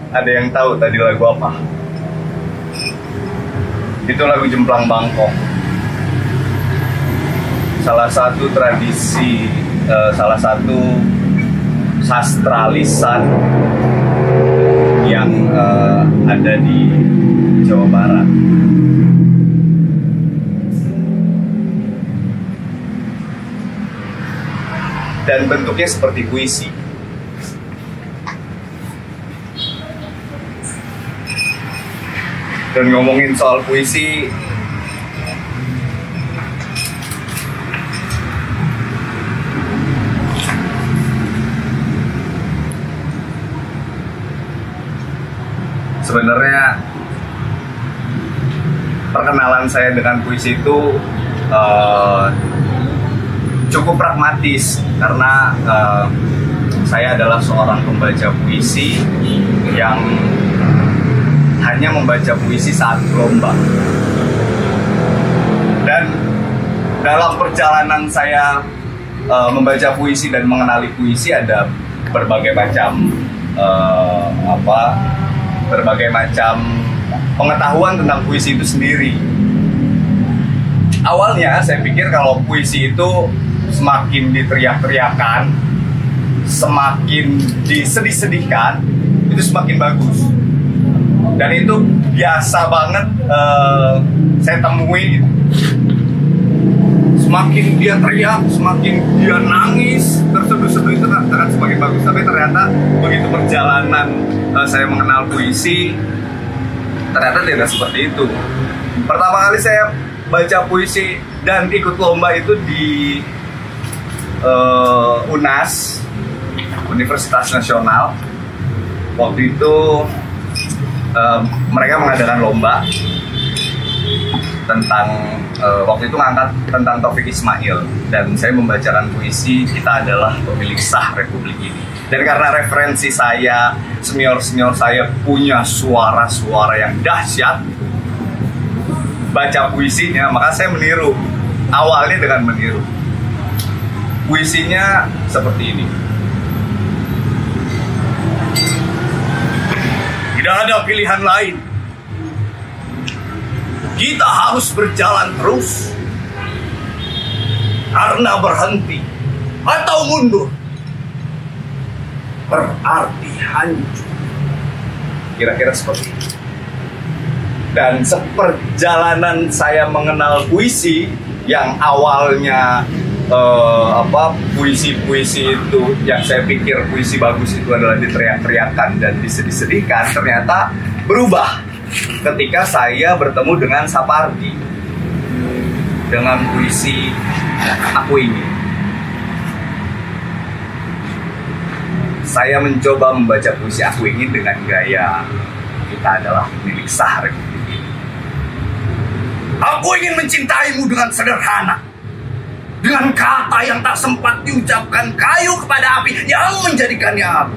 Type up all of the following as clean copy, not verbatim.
Ada yang tahu tadi lagu apa? Itu lagu Jemplang Bangkok. Salah satu tradisi, salah satu sastra lisan yang ada di Jawa Barat. Dan bentuknya seperti puisi. Dan ngomongin soal puisi, sebenarnya perkenalan saya dengan puisi itu cukup pragmatis, karena saya adalah seorang pembaca puisi yang hanya membaca puisi saat gelombang. Dan dalam perjalanan saya membaca puisi dan mengenali puisi ada berbagai macam berbagai macam pengetahuan tentang puisi itu sendiri. Awalnya saya pikir kalau puisi itu semakin diteriak-teriakan, semakin disedih-sedihkan, itu semakin bagus. Dan itu biasa banget saya temui. Semakin dia teriak, semakin dia nangis, terseduh-seduh, itu akan semakin bagus. Tapi ternyata begitu perjalanan saya mengenal puisi, ternyata tidak seperti itu. Pertama kali saya baca puisi dan ikut lomba itu di UNAS, Universitas Nasional. Waktu itu mereka mengadakan lomba tentang waktu itu ngangkat tentang Taufik Ismail, dan saya membacakan puisi Kita Adalah Pemilik Sah Republik Ini. Dan karena referensi saya, senior-senior saya punya suara-suara yang dahsyat baca puisinya, maka saya meniru. Awalnya dengan meniru. Puisinya seperti ini. Tidak ada pilihan lain. Kita harus berjalan terus, karena berhenti atau mundur berarti hancur. Kira-kira seperti itu. Dan seperjalanan saya mengenal puisi yang awalnya puisi-puisi itu yang saya pikir puisi bagus itu adalah diteriak-teriakan dan disedih-sedihkan, ternyata berubah ketika saya bertemu dengan Sapardi, dengan puisi Aku Ingin. Saya mencoba membaca puisi Aku Ingin dengan gaya Kita Adalah Milik Sah Republik Ini. Aku ingin mencintaimu dengan sederhana, dengan kata yang tak sempat diucapkan, kayu kepada api yang menjadikannya api.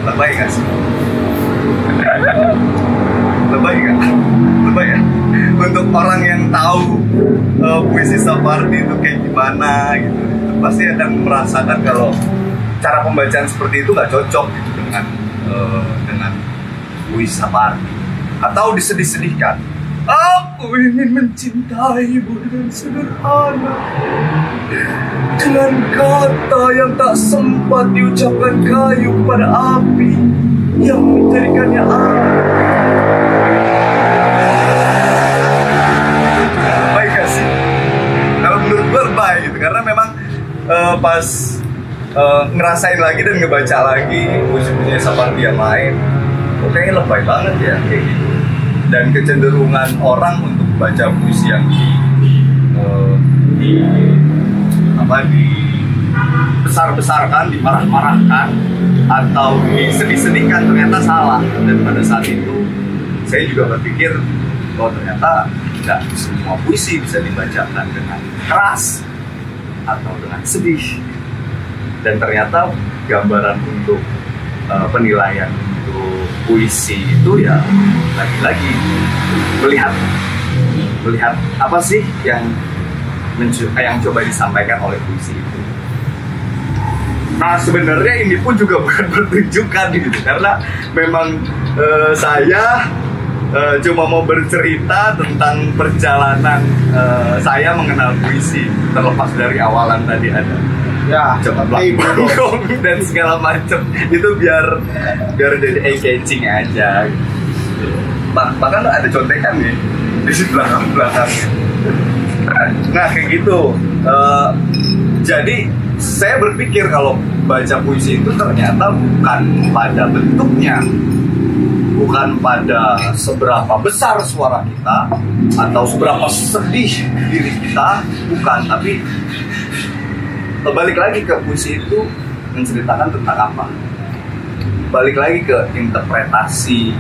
Lebay gak sih? Lebay gak? Lebay ya? Untuk orang yang tahu puisi Sapardi itu kayak gimana gitu, pasti akan merasakan kalau cara pembacaan seperti itu gak cocok gitu dengan puisi Sapardi. Atau disedih-sedihkan. Aku ingin mencintaimu dengan sederhana, dengan kata yang tak sempat diucapkan, kayu kepada api yang menjadikannya api. Baik gak sih? Kalau menurut gue baik gitu. Karena memang pas ngerasain lagi dan ngebaca lagi puisi-puisinya Sapardi yang lain, kayaknya lebay banget ya kayak gitu. Dan kecenderungan orang untuk baca puisi yang besar-besarkan, dimarah-marahkan, atau disedih-sedihkan ternyata salah. Dan pada saat itu saya juga berpikir bahwa ternyata tidak semua puisi bisa dibacakan dengan keras atau dengan sedih. Dan ternyata gambaran untuk penilaian untuk puisi itu ya lagi-lagi melihat apa sih yang coba disampaikan oleh puisi itu. Nah sebenarnya ini pun juga bukan pertunjukan gitu, karena memang saya cuma mau bercerita tentang perjalanan saya mengenal puisi, terlepas dari awalan tadi ada ya coba dan segala macam itu biar jadi eye-catching aja. Bahkan ada contekan nih di belakangnya. Nah kayak gitu. Jadi saya berpikir kalau baca puisi itu ternyata bukan pada bentuknya, bukan pada seberapa besar suara kita atau seberapa sedih diri kita, bukan, tapi balik lagi ke puisi itu menceritakan tentang apa, balik lagi ke interpretasi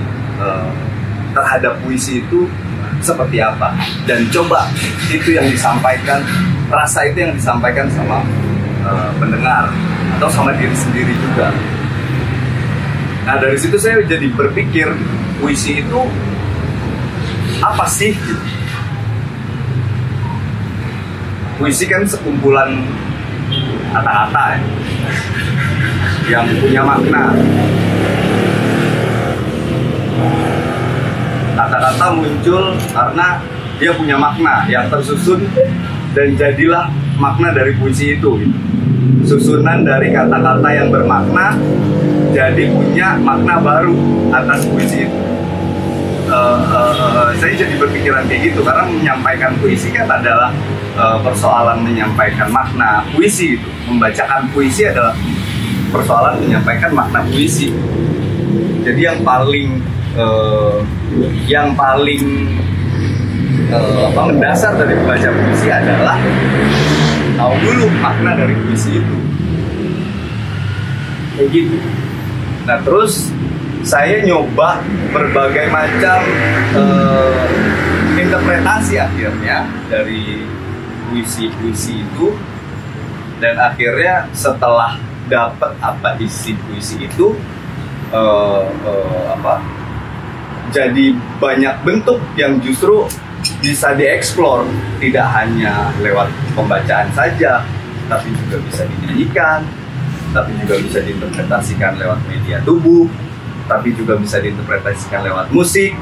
terhadap puisi itu seperti apa, dan coba itu yang disampaikan, rasa itu yang disampaikan sama pendengar atau sama diri sendiri juga. Nah dari situ saya jadi berpikir puisi itu apa sih? puisi kan sekumpulan kata-kata ya, yang punya makna. Kata-kata muncul karena dia punya makna yang tersusun dan jadilah makna dari puisi itu gitu. Susunan dari kata-kata yang bermakna jadi punya makna baru atas puisi itu. Saya jadi berpikiran kayak gitu karena menyampaikan puisi kan adalah persoalan menyampaikan makna puisi itu. Membacakan puisi adalah persoalan menyampaikan makna puisi. Jadi yang paling mendasar dari membaca puisi adalah tahu dulu makna dari puisi itu. Kayak gitu. Nah terus saya nyoba berbagai macam interpretasi akhirnya dari puisi-puisi itu, dan akhirnya setelah dapat apa isi puisi itu jadi banyak bentuk yang justru bisa dieksplor, tidak hanya lewat pembacaan saja, tapi juga bisa dinyanyikan, tapi juga bisa diinterpretasikan lewat media tubuh, tapi juga bisa diinterpretasikan lewat musik,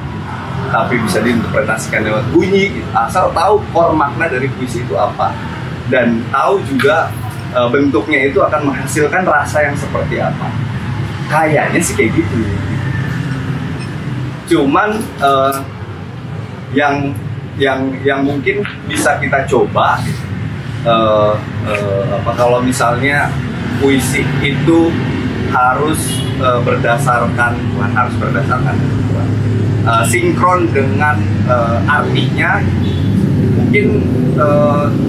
tapi bisa diinterpretasikan lewat bunyi, asal tahu core makna dari puisi itu apa, dan tahu juga bentuknya itu akan menghasilkan rasa yang seperti apa. Kayaknya sih kayak gitu. Cuman yang mungkin bisa kita coba kalau misalnya puisi itu harus sinkron dengan artinya, mungkin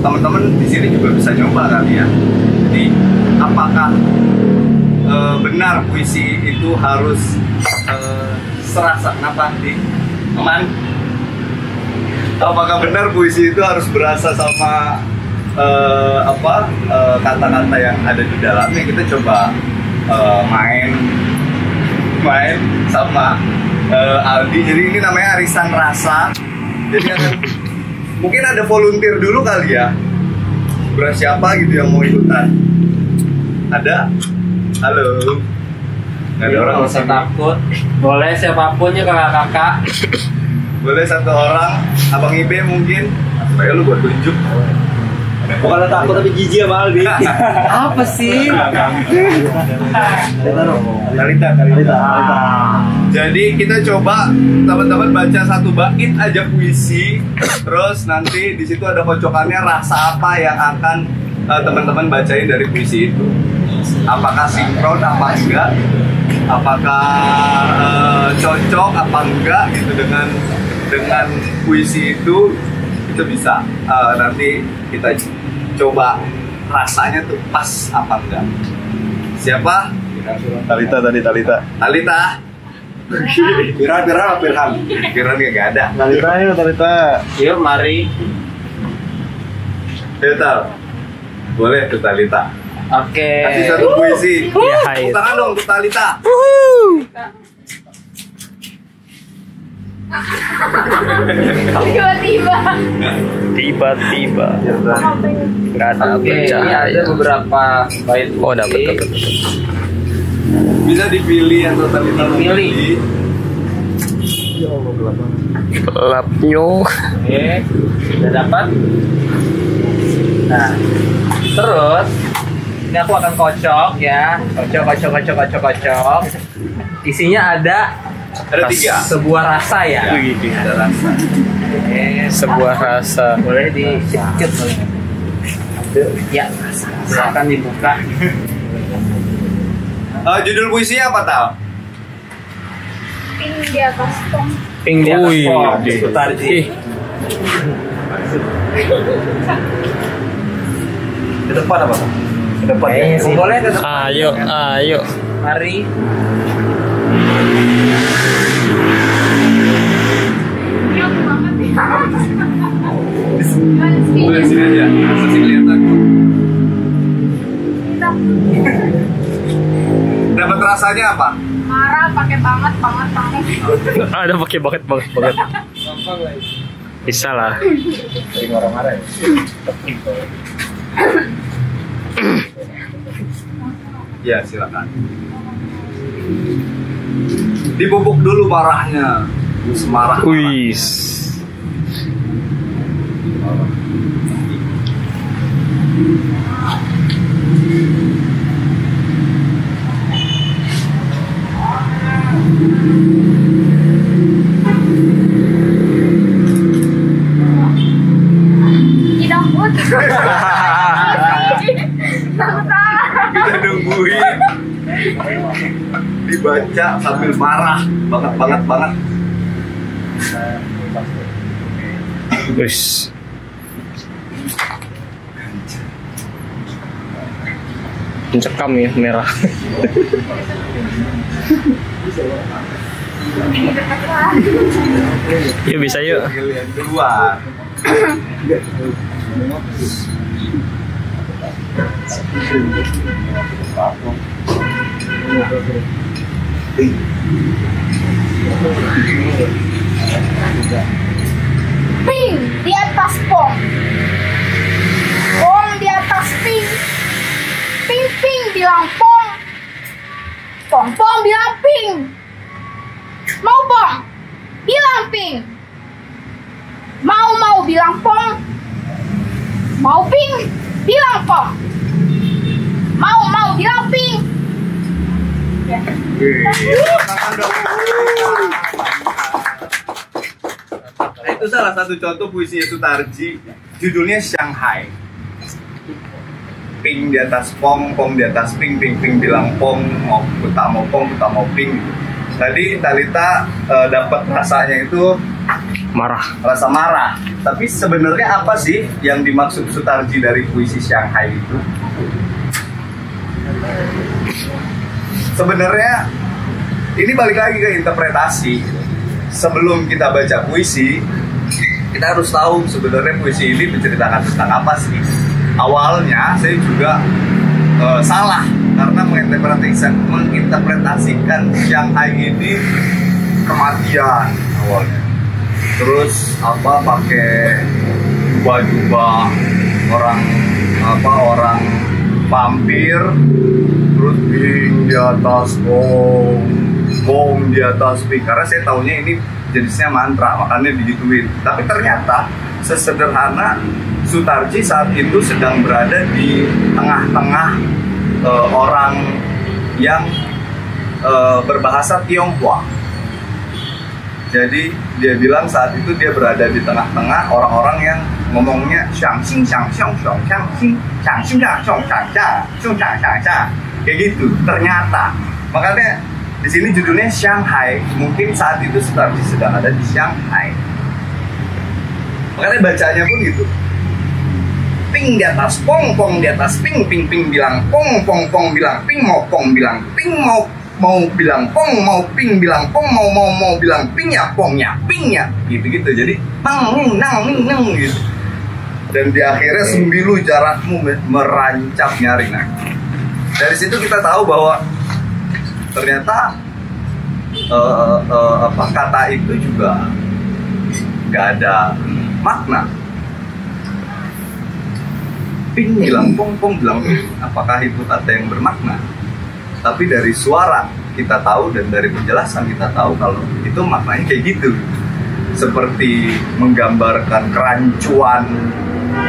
teman-teman di sini juga bisa coba kali ya. Jadi apakah benar puisi itu harus serasa aman? Apakah benar puisi itu harus berasa sama kata-kata yang ada di dalamnya? Kita coba main sama Aldi. Jadi ini namanya arisan rasa. Jadi mungkin ada volunteer dulu kali ya. Siapa gitu yang mau ikutan? Ada? Halo. Nggak ada orang. Nggak usah takut. Boleh siapapun ya, kakak-kakak. Boleh satu orang. Abang Ibe mungkin. Supaya lu buat tunjuk. Bukan takut tapi jijik sama Aldi. Apa sih? Talita. Jadi kita coba teman-teman baca satu bait aja puisi, terus nanti di situ ada kocokannya rasa apa yang akan teman-teman bacain dari puisi itu. Apakah sinkron apa enggak? Apakah cocok apa enggak gitu dengan puisi itu bisa nanti kita coba rasanya tuh pas apa enggak. Siapa? Talita. Piran nggak ada. Talita. Yuk, mari. Talita. Boleh tuh Talita. Oke. Kasih satu puisi. Ya, hai. Tepuk tangan dong untuk Talita. Tiba-tiba nggak ada Oke, ini cahaya. ada beberapa bait. Oh, dapat. Bisa dipilih atau Talita mau Pilih. pilih. Gelapnya. Oke, udah dapat. Nah, terus ini aku akan kocok ya, kocok. Isinya ada Ada 3. sebuah rasa ya. Ada rasa. Oke, Sebuah rasa. boleh dicicip. Ya, silakan dibuka. Judul puisinya apa Tal? Pink di atas pom. Pink di atas Wih, pom. di- Sutarji. Ih, Ke depan apa? Ke depan ya. Boleh tetap. ayo. Mari. Ini aku banget ya. Boleh sini aja. Masih kelihatan. Dapat rasanya apa? Marah pakai banget. Ada pakai banget. Bisa lah. Sering marah-marah ya. Ya silakan. Dipupuk dulu marahnya. Semarah. Wis. Tidak put. Kita nungguin dibaca sambil marah banget. Wis. Mencekam ya merah. Yuk bisa yuk. Pilihan keluar. Ping di atas pong. Pong di atas ping. Ping bilang pong. Pong bilang ping. Mau pong? Bilang ping. Mau bilang pong. Mau ping? Bilang pong. Mau bilang ping. Nah, itu salah satu contoh puisinya Sutarji, judulnya Shanghai. Ping di atas pong di atas ping bilang pong, mau pong, mau ping. Tadi Talita dapat rasanya itu Marah. rasa marah. Tapi sebenarnya apa sih yang dimaksud Sutarji dari puisi Shanghai itu? Sebenarnya ini balik lagi ke interpretasi. Sebelum kita baca puisi, kita harus tahu sebenarnya puisi ini menceritakan tentang apa sih. Awalnya saya juga salah karena menginterpretasikan Shanghai ini kematian awalnya. Terus pakai jubah orang vampir, terus ping di atas bom di atas ping. Karena saya taunya ini jenisnya mantra, makanya digituin. Tapi ternyata sesederhana Sutarji saat itu sedang berada di tengah-tengah orang yang berbahasa Tionghoa. Jadi dia bilang saat itu dia berada di tengah-tengah orang-orang yang ngomongnya xiangxing xiangxiang xiangxing xiangxing xiangxiang xiangxiang kayak gitu. Ternyata makanya di sini judulnya Shanghai. Mungkin saat itu Sutarji sedang ada di Shanghai. Makanya bacanya pun gitu. Ping di atas pong di atas ping bilang pong bilang ping bilang ping mau bilang pong, mau ping bilang pong, mau bilang ping ya gitu jadi nang gitu. Dan di akhirnya sembilu jarakmu merancap nyaring. Nah, dari situ kita tahu bahwa ternyata kata itu juga nggak ada makna. Ping bilang pong bilang ping, apakah itu kata yang bermakna? Tapi dari suara kita tahu dan dari penjelasan kita tahu kalau itu maknanya kayak gitu. Seperti menggambarkan kerancuan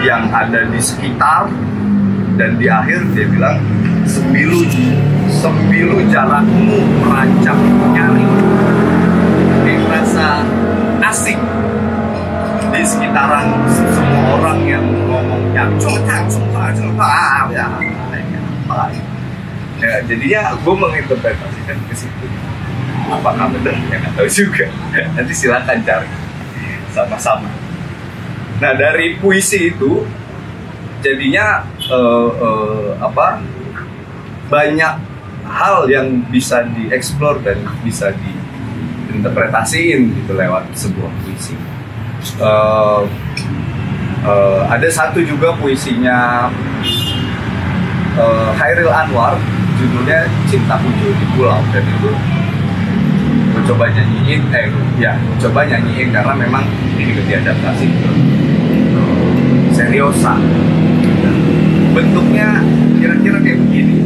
yang ada di sekitar, dan di akhir dia bilang sembilu jarakmu merancap nyaring. Kayak rasa asing di sekitaran semua orang yang ngomong yang ya, jadinya gue menginterpretasikan ke situ. Apakah benar? Ya nggak tahu juga. Nanti silakan cari sama-sama. Nah, dari puisi itu jadinya banyak hal yang bisa dieksplor dan bisa diinterpretasiin gitu lewat sebuah puisi. Ada satu juga puisinya Hairil Anwar, judulnya Cinta Muncul di Pulau, dan itu coba nyanyiin, coba nyanyiin karena memang ini diadaptasi ke seriosa. Bentuknya kira-kira kayak begini.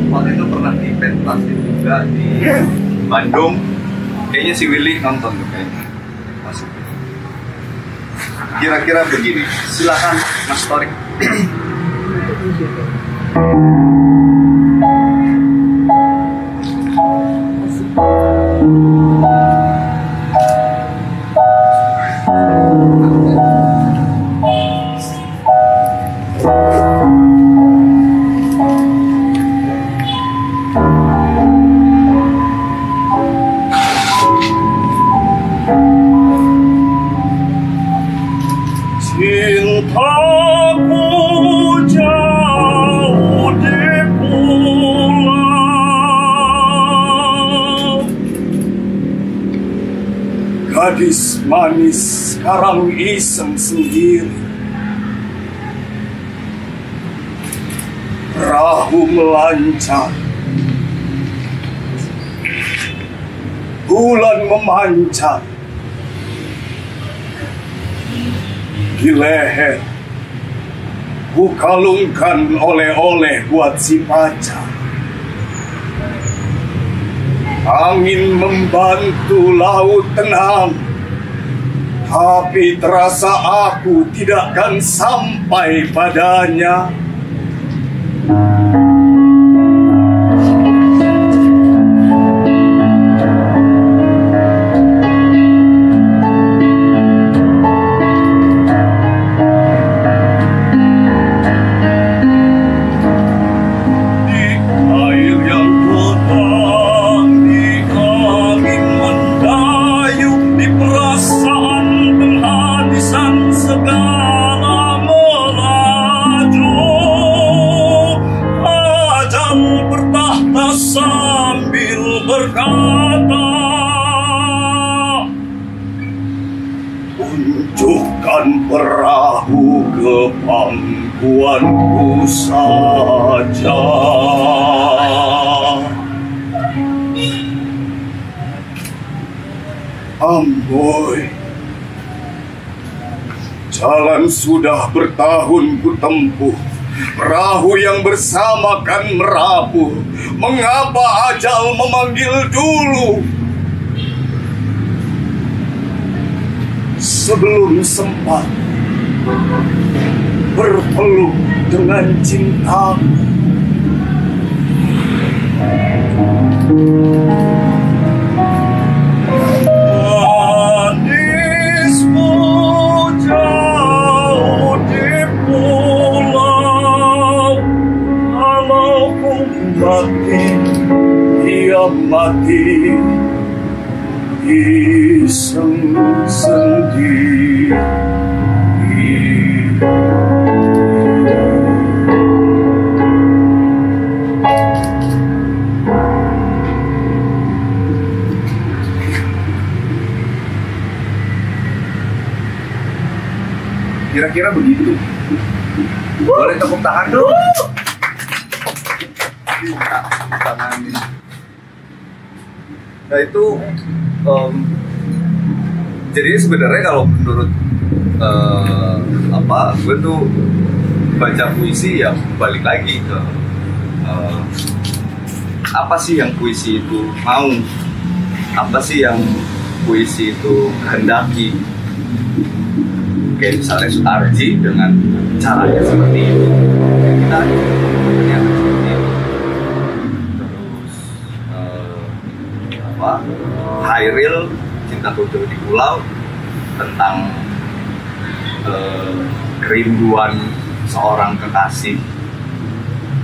Waktu itu pernah di pentas juga di Bandung. Kayaknya si Willy nonton tuh kayaknya. Masuk. Kira-kira begini. Silakan Mas Torik. Cintaku jauh di pulau, gadis manis sekarang iseng sendiri. Perahu melancar, bulan memancar. Di leher ku kalungkan oleh-oleh buat si pacar. Angin membantu laut tenang, tapi terasa aku tidak akan sampai padanya. Sambil berkata, tunjukkan perahu ke pangkuanku saja. Amboi, jalan sudah bertahun ku tempuh, perahu yang bersama kan merapuh. Mengapa ajal memanggil dulu? Sebelum sempat berpeluk dengan cintamu. Manismu jauh di pulau, kalau ku mati, dia mati iseng sendiri. Kira-kira begitu. Boleh tepuk tangan dulu. Tangan ini. Nah itu jadi sebenarnya kalau menurut gue tuh baca puisi ya balik lagi ke apa sih yang puisi itu mau, apa sih yang puisi itu kehendaki. Kayak misalnya Sutarji dengan caranya seperti itu, kita ternyata seperti itu. Terus Hairil Cinta Tujuh di Pulau tentang kerinduan seorang kekasih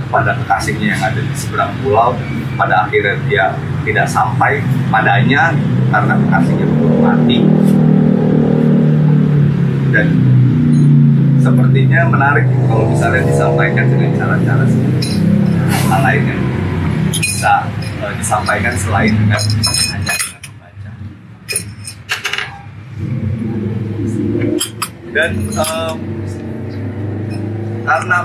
kepada kekasihnya yang ada di seberang pulau. Pada akhirnya dia tidak sampai padanya karena kekasihnya belum mati. Dan sepertinya menarik kalau misalnya disampaikan dengan cara-cara hal lain yang bisa disampaikan selain dengan hanya dengan membaca. Dan karena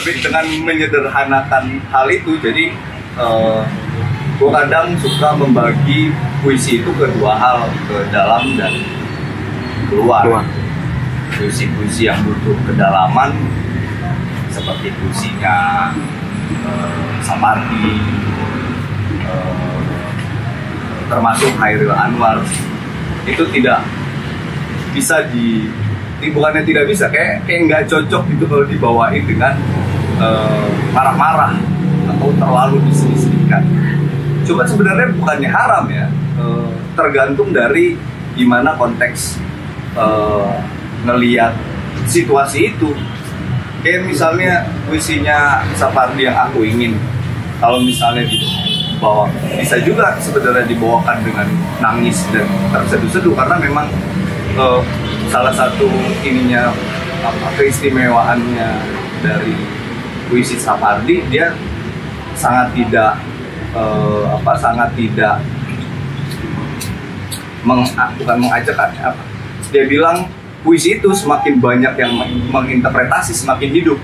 dengan menyederhanakan hal itu, jadi gue kadang suka membagi puisi itu ke dua hal, ke dalam dan keluar. Puisi-puisi yang butuh kedalaman seperti puisinya Sapardi, termasuk Chairil Anwar, itu tidak bisa bukannya tidak bisa, kayak nggak cocok gitu kalau dibawain dengan marah-marah atau terlalu disini-sinikan. Cuma sebenarnya bukannya haram ya, tergantung dari gimana konteks ngelihat situasi itu. Kayak misalnya puisinya Sapardi yang Aku Ingin, kalau misalnya dibawa, bisa juga sebenarnya dibawakan dengan nangis dan terseduh-seduh, karena memang salah satu ininya keistimewaannya dari puisi Sapardi, dia sangat tidak bukan mengajak, dia bilang puisi itu semakin banyak yang menginterpretasi semakin hidup.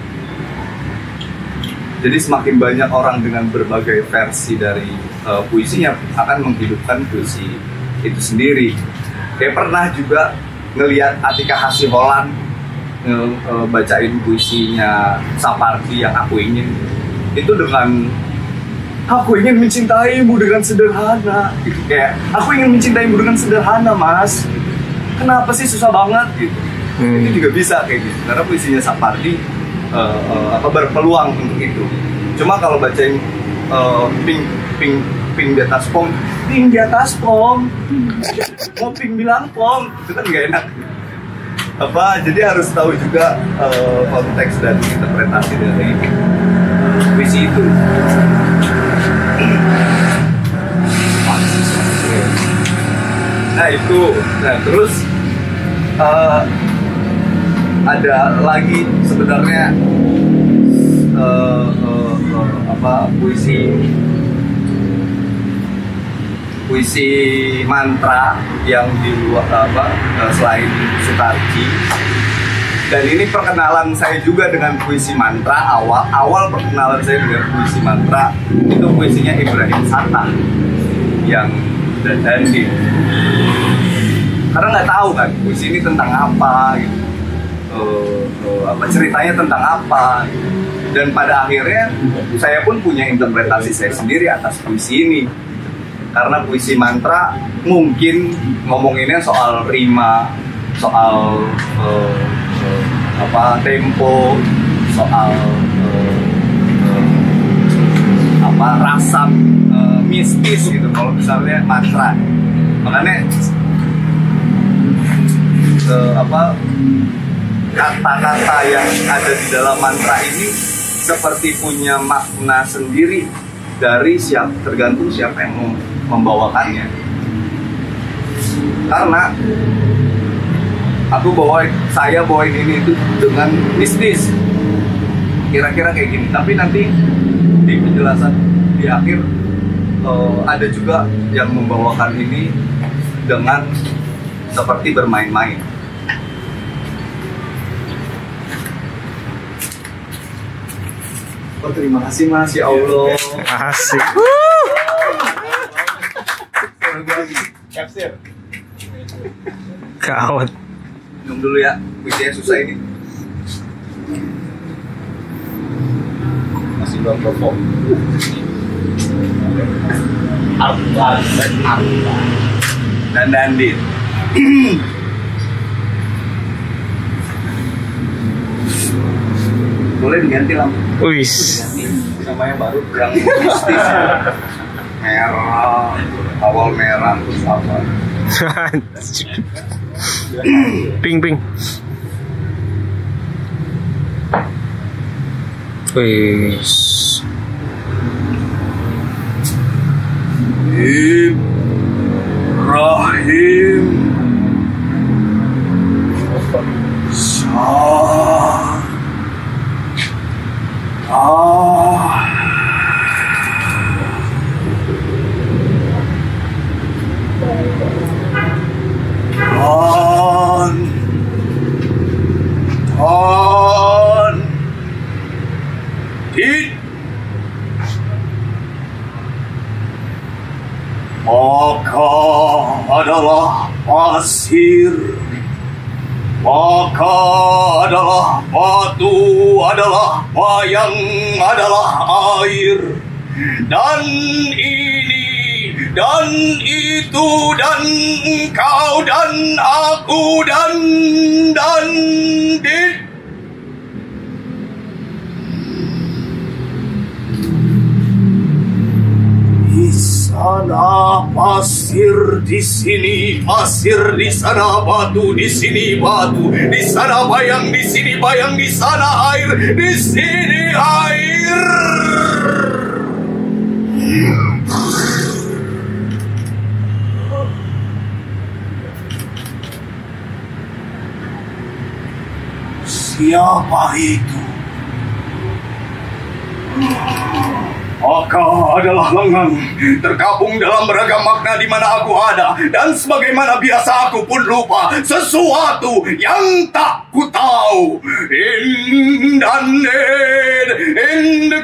Jadi semakin banyak orang dengan berbagai versi dari puisinya akan menghidupkan puisi itu sendiri. Kayak pernah juga ngelihat Atika Hasiholan bacain puisinya Sapardi yang Aku Ingin, itu dengan aku ingin mencintaimu dengan sederhana gitu. Kayak aku ingin mencintaimu dengan sederhana, Mas, kenapa sih susah banget gitu. Itu juga bisa kayak gitu, karena puisinya Sapardi berpeluang untuk itu. Cuma kalau bacain ping di atas pom, ping di atas pom, mau ping bilang pom, itu kan nggak enak. Jadi harus tahu juga konteks dan interpretasi dari puisi itu. Nah itu, terus ada lagi sebenarnya puisi mantra yang di luar selain Sutarji. Dan ini perkenalan saya juga dengan puisi mantra. Awal perkenalan saya dengan puisi mantra itu puisinya Ibrahim Satta yang Dandin. Karena nggak tahu kan puisi ini tentang apa gitu. Ceritanya tentang apa gitu. Dan pada akhirnya saya pun punya interpretasi saya sendiri atas puisi ini. Karena puisi mantra mungkin ngomonginnya soal rima, soal tempo, soal rasa mistis gitu kalau misalnya mantra. Makanya kata-kata yang ada di dalam mantra ini seperti punya makna sendiri dari tergantung siapa yang membawakannya. Karena saya bawain ini itu dengan mistis, kira-kira kayak gini. Tapi nanti di penjelasan di akhir ada juga yang membawakan ini dengan seperti bermain-main. Oh, terima kasih Mas, ya Allah. Asik. Capsir. Gawat. Minum dulu ya, puisinya susah ini. Masih belum perform. Dan Dandin. Boleh diganti lampu. Wis. Sama yang baru yang mistis. Merah, awal merah terus apa? Ping. Wis. Ibrahim pasir, maka adalah batu, adalah bayang, adalah air, dan ini, dan itu, dan engkau, dan aku, dan di sana pasir, di sini pasir, di sana batu, di sini batu, di sana bayang, di sini bayang, di sana air, di sini air. Siapa itu? Maka adalah lengan tergabung dalam beragam makna di mana aku ada, dan sebagaimana biasa aku pun lupa sesuatu yang tak ku tahu. In the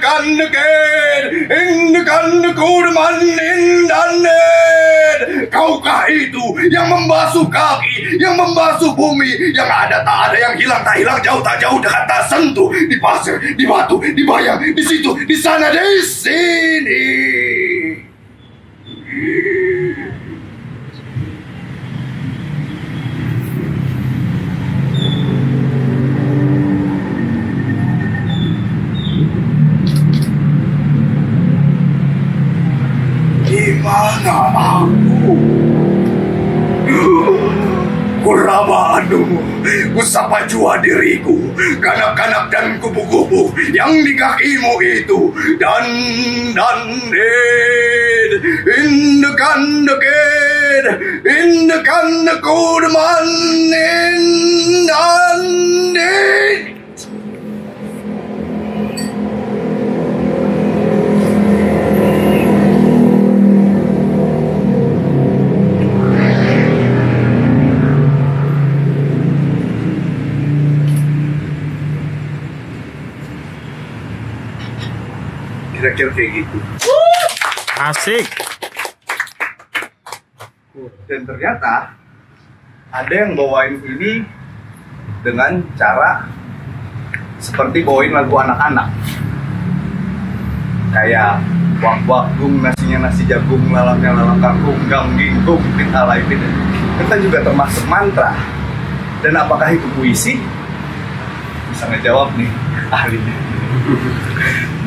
kaukah itu yang membasuh kaki, yang membasuh bumi, yang ada tak ada, yang hilang tak hilang, jauh tak jauh, dekat tak sentuh, di pasir, di batu, di bayang, di situ, di sana, di sini. Di mana aku? Kuraba adumu, kusapa jua diriku, kanak-kanak dan kupu-kupu yang di kakimu itu, dan in the kudeman, kira-kira kayak gitu. Asik. Dan ternyata ada yang bawain ini dengan cara seperti bawain lagu anak-anak, kayak wak-wak gung, nasinya nasi jagung, lalamnya lalang kangkung, gangginggung, kita laipin. Kita juga termasuk mantra. Dan apakah itu puisi? Bisa ngejawab nih ahlinya.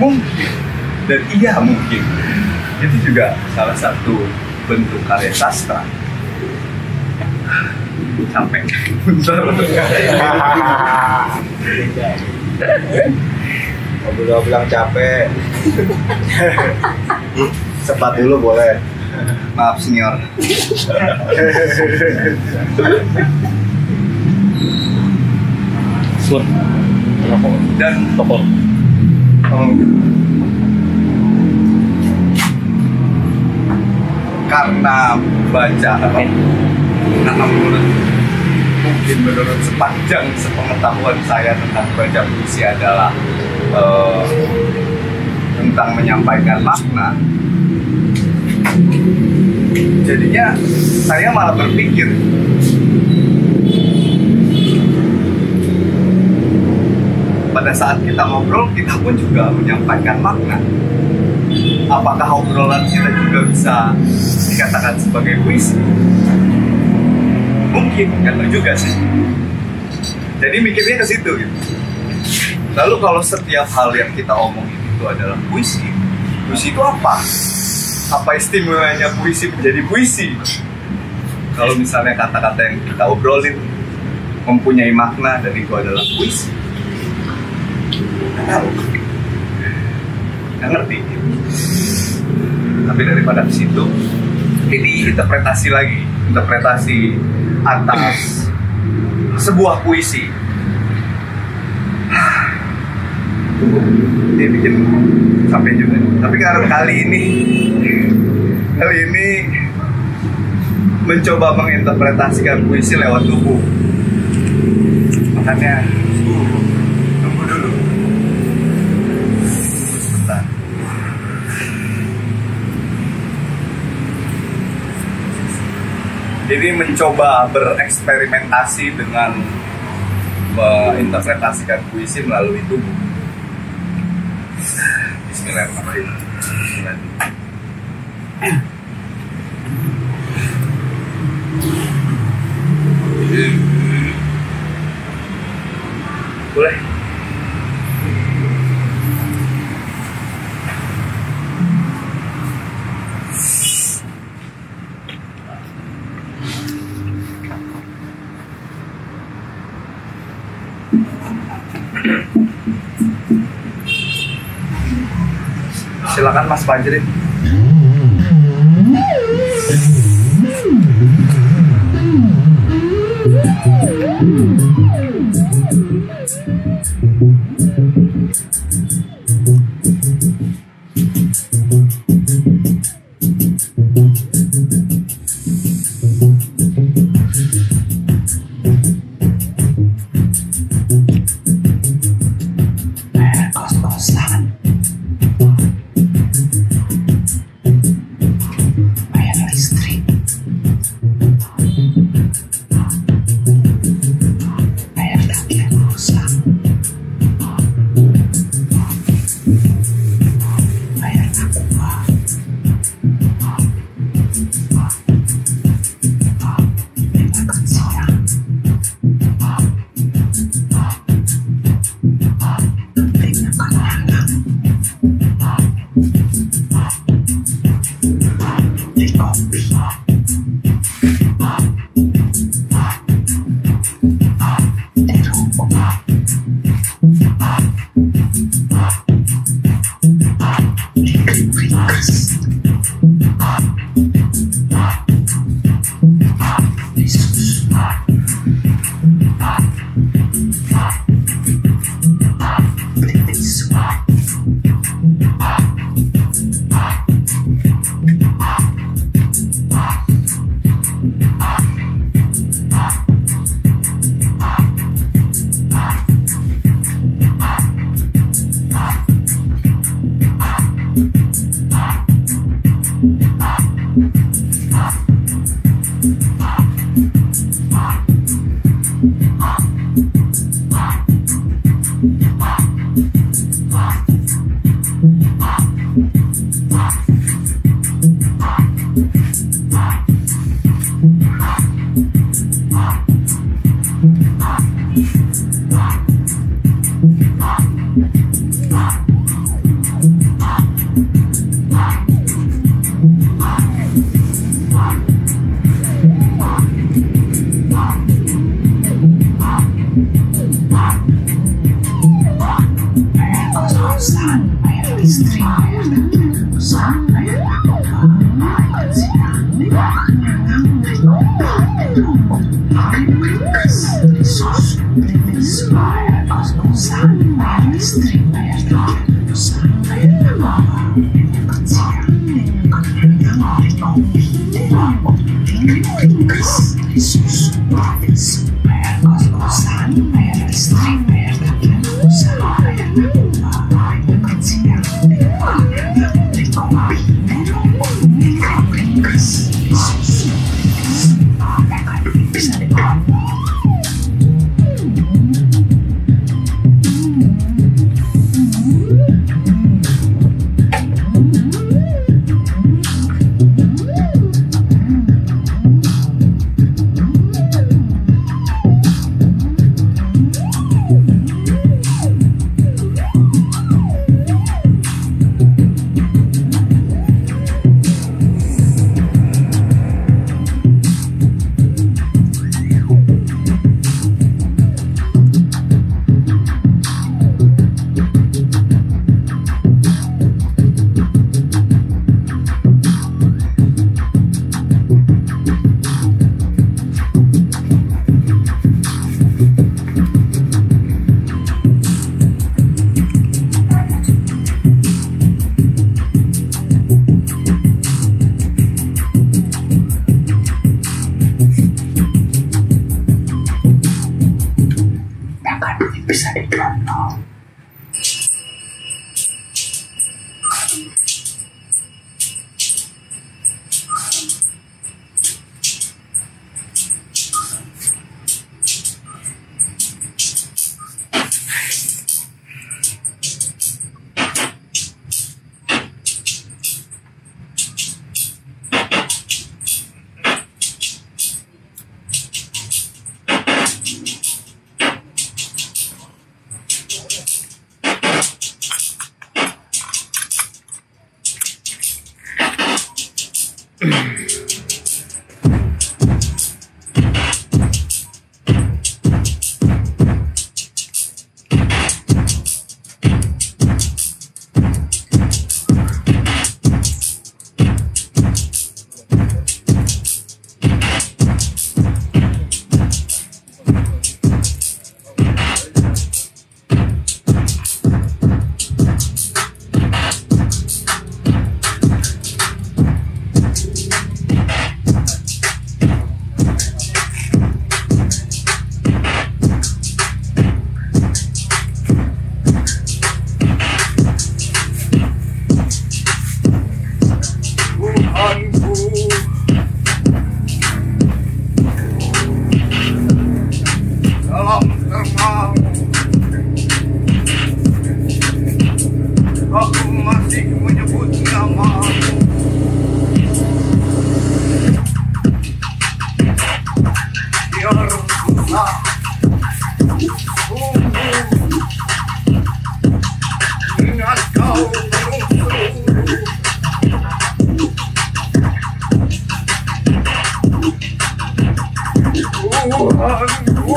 Mungkin. Dan iya mungkin itu juga salah satu bentuk karya sastra. Sampai bentar. Udah bilang capek. Sempat dulu boleh. Maaf senior. Dan karena baca apa? Mungkin menurut sepanjang sepengetahuan saya tentang baca puisi adalah tentang menyampaikan makna. Jadinya saya malah berpikir pada saat kita ngobrol, kita pun juga menyampaikan makna. Apakah obrolan kita juga bisa dikatakan sebagai puisi? Mungkin, nggak tahu juga sih. Jadi mikirnya ke situ gitu. Lalu kalau setiap hal yang kita omongin itu adalah puisi, puisi itu apa? Apa istimewanya puisi menjadi puisi? Kalau misalnya kata-kata yang kita obrolin mempunyai makna dan itu adalah puisi, nggak tahu, nggak ngerti. Tapi daripada ke situ, ini interpretasi lagi, interpretasi atas sebuah puisi. Tunggu, dia bikin sampai juga. Tapi karena kali ini mencoba menginterpretasikan puisi lewat tubuh. Makanya tunggu dulu. Sebentar. Dia ini mencoba bereksperimentasi dengan menginterpretasikan puisi melalui tubuh. Bismillahirrahmanirrahim. Boleh. Silakan Mas Fajri. Aku masih menyebut namamu. Biarlah ingat kau Tuhanku.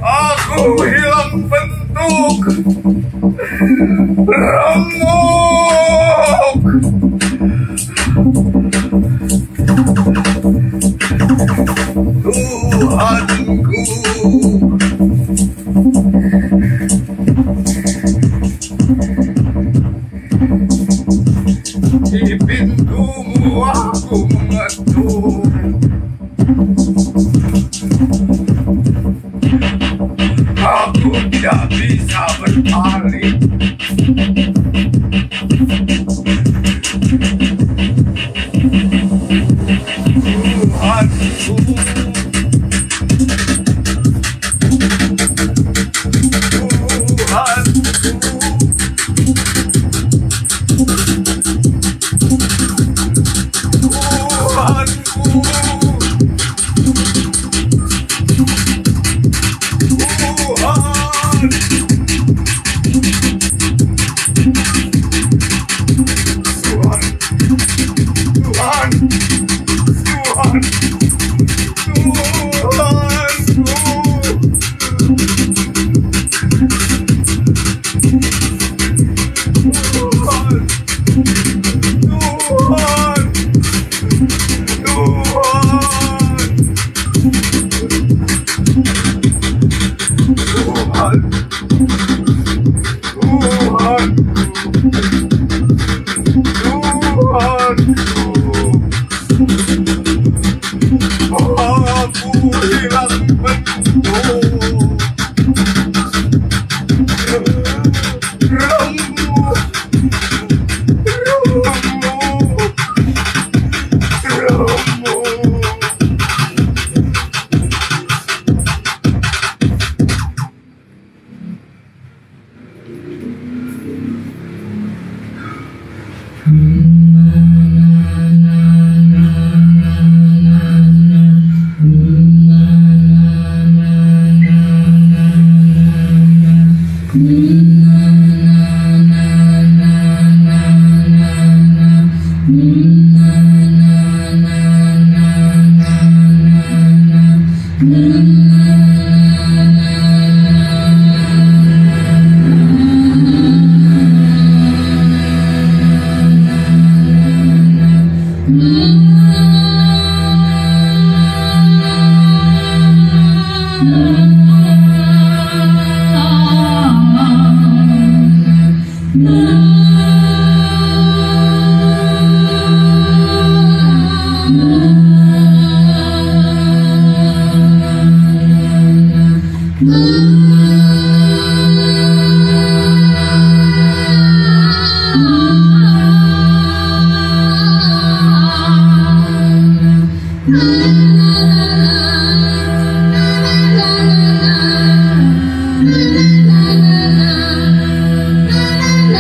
Aku hilang bentuk, remuk. Tuhanku, di pintumu aku mengetuk. Aku tidak bisa berpaling.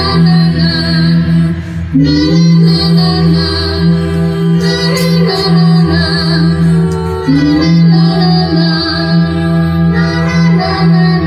La la la la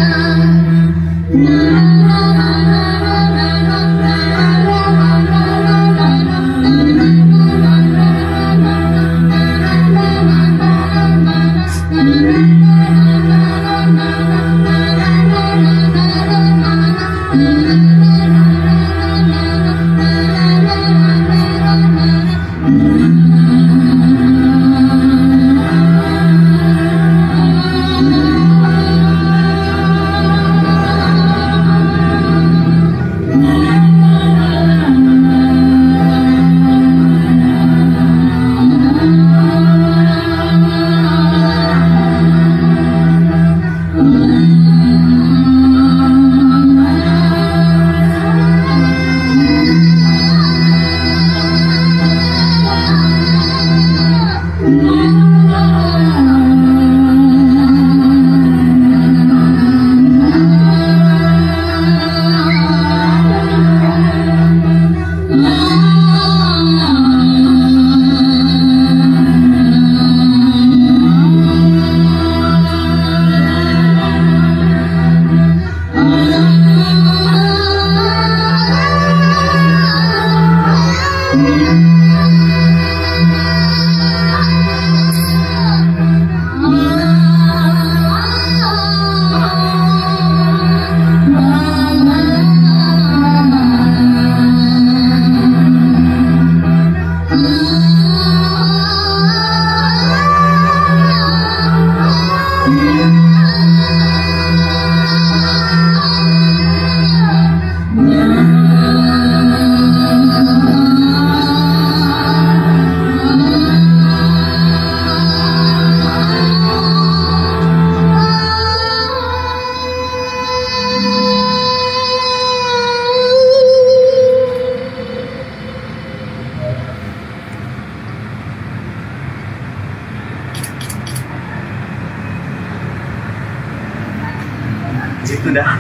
Itu dah.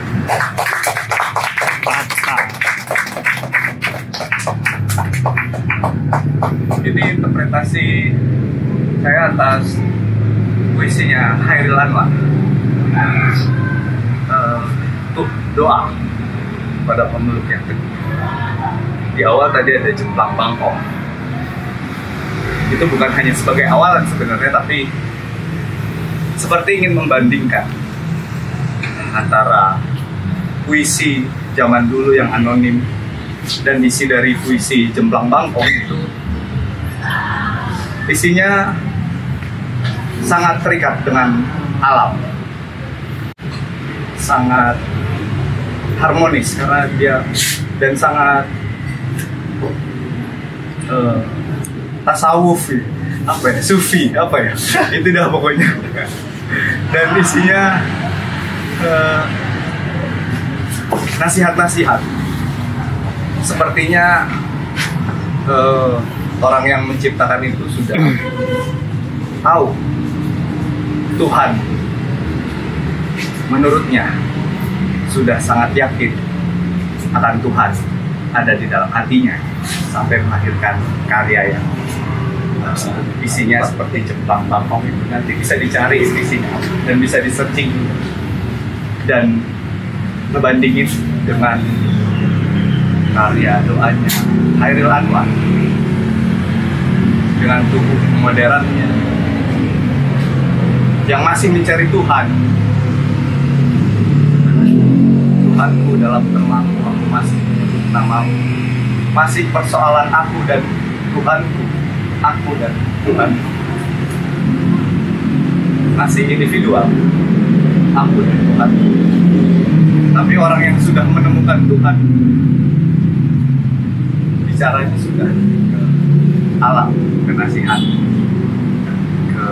Ini interpretasi saya atas puisinya Hairil Anwar. Untuk doa pada pemeluk yang teguh. Di awal tadi ada jemplang bangkong. Itu bukan hanya sebagai awalan sebenarnya, tapi seperti ingin membandingkan antara puisi zaman dulu yang anonim dan isi dari puisi Jemplang Bangkong itu isinya sangat terikat dengan alam, sangat harmonis karena dia dan sangat tasawuf, apa ya, sufi, apa ya, itu dah pokoknya. Dan isinya nasihat-nasihat. Sepertinya orang yang menciptakan itu sudah tahu Tuhan, menurutnya sudah sangat yakin akan Tuhan ada di dalam hatinya sampai melahirkan karya yang isinya seperti Jemplang Bangkong itu. Nanti bisa dicari isinya dan bisa di-searching dan ngebandingin dengan karya doanya Hairil Anwar dengan tubuh modernnya yang masih mencari Tuhan. Tuhanku dalam terlalu aku masih menyebut namamu, masih persoalan aku dan Tuhanku, aku dan Tuhanku, masih individual, aku dan Tuhanku. Tapi orang yang sudah menemukan Tuhan, bicaranya sudah ke alam, ke nasihat, ke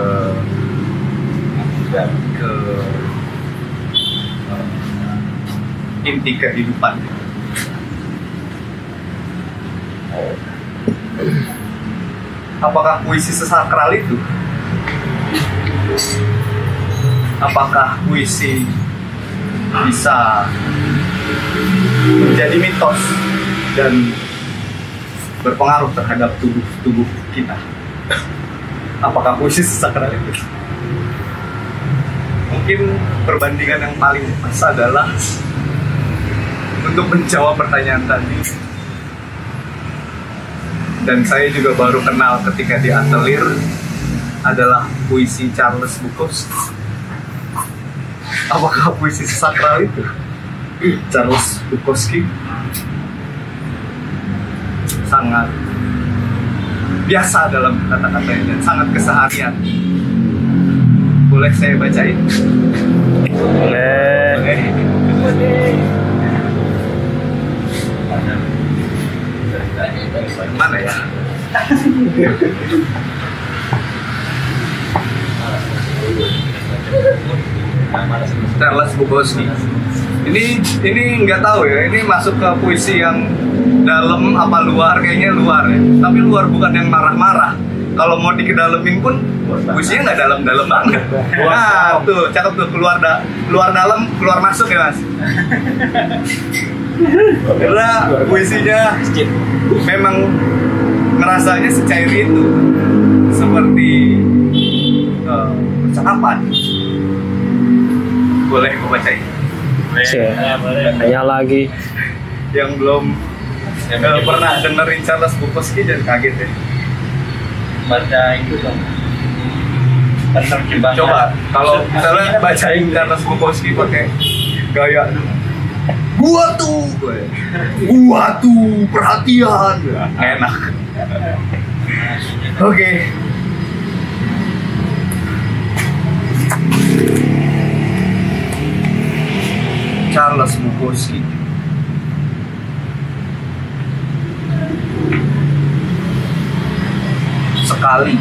inti kehidupan. Apakah puisi sesakral itu? Apakah puisi bisa menjadi mitos dan berpengaruh terhadap tubuh kita? Apakah puisi sesakral itu? Mungkin perbandingan yang paling pas adalah untuk menjawab pertanyaan tadi. Dan saya juga baru kenal ketika di Atelier adalah puisi Charles Bukowski apakah puisi sakral itu? Charles Bukowski sangat biasa dalam kata-katanya dan sangat keseharian. Boleh saya bacain? Boleh. Mana ya? Charles Bukowski. Ini nggak tahu ya. Ini masuk ke puisi yang dalam apa luar? Kayaknya luar ya. Tapi luar bukan yang marah-marah. Kalau mau dikedalemin pun puisinya nggak dalam-dalam banget. Nah, tuh cakep tuh keluar dalam, keluar masuk ya mas. Karena puisinya memang ngerasanya secair itu, seperti percakapan. Boleh gue bacain? Tanya lagi. Yang belum pernah dengerin Charles Bukowski dan kaget ya. Baca itu dong. Penerjemahan. Coba kalau misalnya bacain Charles Bukowski pakai gaya gua tuh perhatian, enak. Oke. Charles Bukowski. Sekali.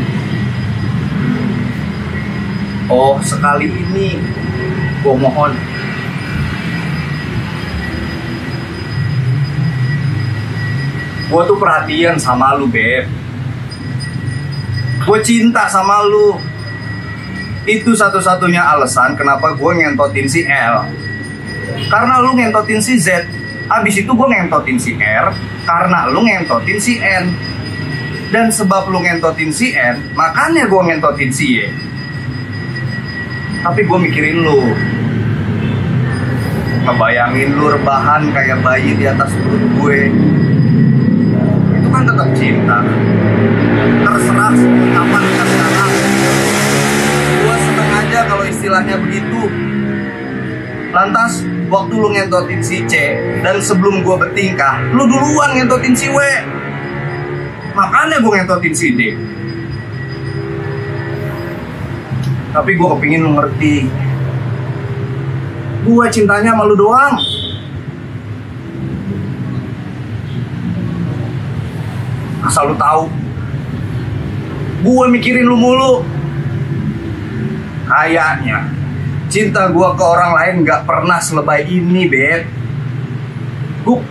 Oh, sekali ini gua mohon. Gua tuh perhatian sama lu, Beb. Gua cinta sama lu. Itu satu-satunya alasan kenapa gua ngentotin si L. Karena lu ngentotin si Z. Habis itu gua ngentotin si R. Karena lu ngentotin si N. Dan sebab lu ngentotin si N, makanya gua ngentotin si Y. Tapi gua mikirin lu. Ngebayangin lu rebahan kayak bayi di atas perut gue. Kan tetap cinta. Terserah kapan kita sekarang. Gua seneng aja kalau istilahnya begitu. Lantas waktu lu ngentotin si C dan sebelum gua bertingkah, lu duluan ngentotin si W. Makanya gua ngentotin si D. Tapi gua kepingin lu ngerti. Gua cintanya sama lu doang. Asal lu tahu, gue mikirin lu mulu. Kayaknya cinta gue ke orang lain gak pernah selebay ini, Beb. Buk.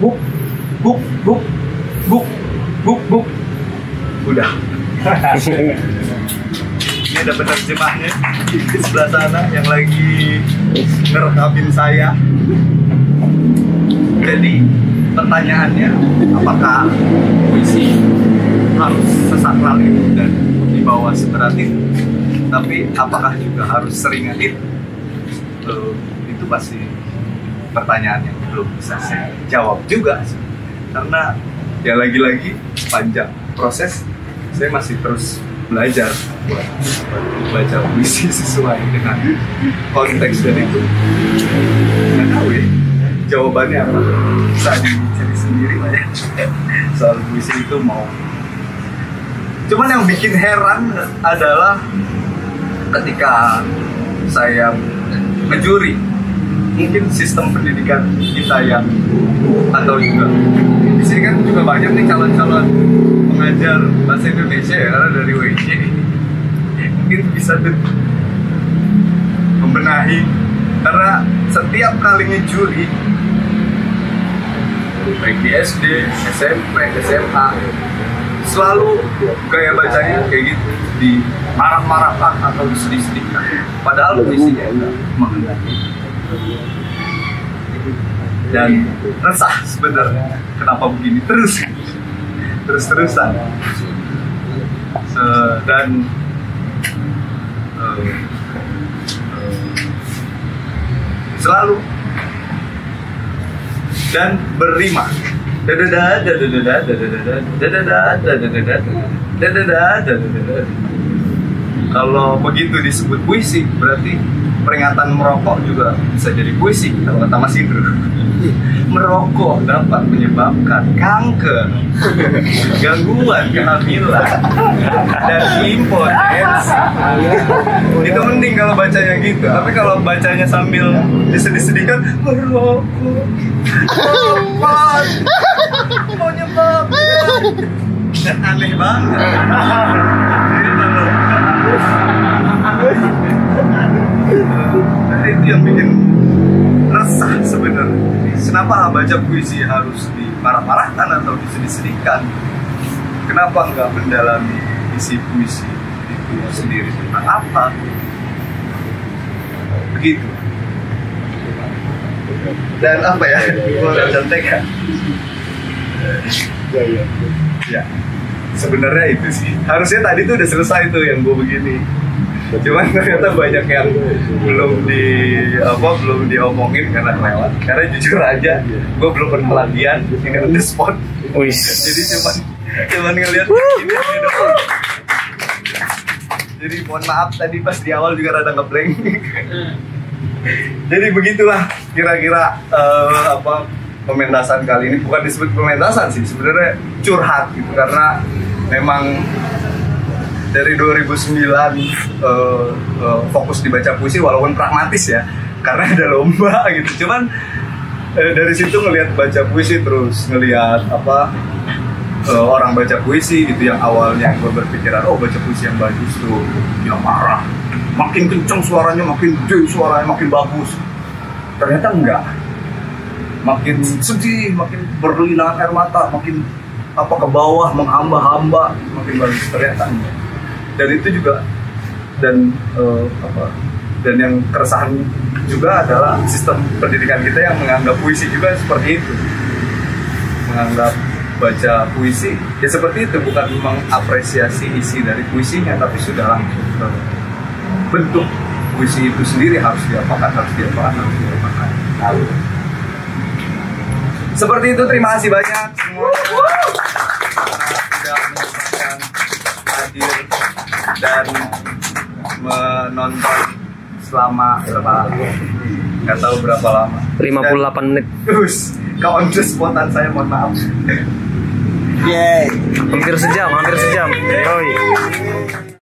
Udah. Ini ada penerjemahnya di sebelah sana yang lagi ngerekamin saya. Jadi pertanyaannya, apakah puisi harus sesakral itu dan dibawa seberat itu? Tapi apakah juga harus seringan itu? Itu pasti pertanyaan yang belum bisa saya jawab juga. Karena ya lagi-lagi panjang proses, saya masih terus belajar buat baca puisi sesuai dengan konteks dan itu. Nggak tahu ya jawabannya apa, bisa dicari sendiri lah ya. Soal puisi itu mau. Cuman yang bikin heran adalah ketika saya ngejuri, mungkin sistem pendidikan kita yang, atau juga di sini kan juga banyak nih calon-calon pengajar bahasa Indonesia ya, karena dari WJ mungkin bisa tuh membenahi, karena setiap kali ngejuri baik di SD, SMP, SMA selalu gaya bacanya kayak gitu, dimarah-marahkan atau disedih-sedihkan, padahal puisinya mengenai dan resah sebenarnya kenapa begini terus-terusan dan selalu dan berrima. Kalau begitu disebut puisi, berarti peringatan merokok juga bisa jadi puisi kalau kata Mas Indro. Merokok dapat menyebabkan kanker, gangguan kehamilan, dan impotensi. Itu mending kalau bacanya gitu. Tapi kalau bacanya sambil disedih-sedihkan, merokok dapat menyebabkan, dan aneh banget. Nah, itu yang bikin resah sebenarnya. Kenapa baca puisi harus dimarah-marahkan atau disedih-sedihkan? Kenapa nggak mendalami isi puisi itu sendiri tentang apa? Begitu. Dan apa ya? Gue contek ya. Ya. Sebenarnya itu sih. Harusnya tadi tuh udah selesai tuh yang gue begini. Cuman ternyata banyak yang belum diomongin karena kelewat. Karena jujur aja, gue belum pernah latihan ini on the spot. Jadi cuman ngeliat ini doang. Jadi mohon maaf tadi pas di awal juga rada ngeblank. Jadi begitulah kira-kira pementasan kali ini. Bukan disebut pementasan sih, sebenarnya curhat gitu, karena memang dari 2009 fokus dibaca puisi walaupun pragmatis ya, karena ada lomba gitu. Cuman dari situ ngelihat baca puisi, terus ngelihat orang baca puisi gitu, yang awalnya gue berpikiran baca puisi yang bagus tuh yang marah, makin kenceng suaranya, makin gede suaranya, makin bagus. Ternyata enggak, makin sedih, makin berlinang air mata, makin ke bawah, menghamba-hamba, makin bagus. Ternyata enggak. Dan itu juga dan yang keresahan juga adalah sistem pendidikan kita yang menganggap puisi juga seperti itu, menganggap baca puisi ya seperti itu, bukan mengapresiasi isi dari puisinya, tapi sudah langsung bentuk puisi itu sendiri harus diapakan. Lalu seperti itu. Terima kasih banyak semua sudah menyempatkan hadir dan menonton selama nggak tahu berapa lama, 58 menit. Terus on the spotan saya mohon maaf. Hampir sejam. Yoi.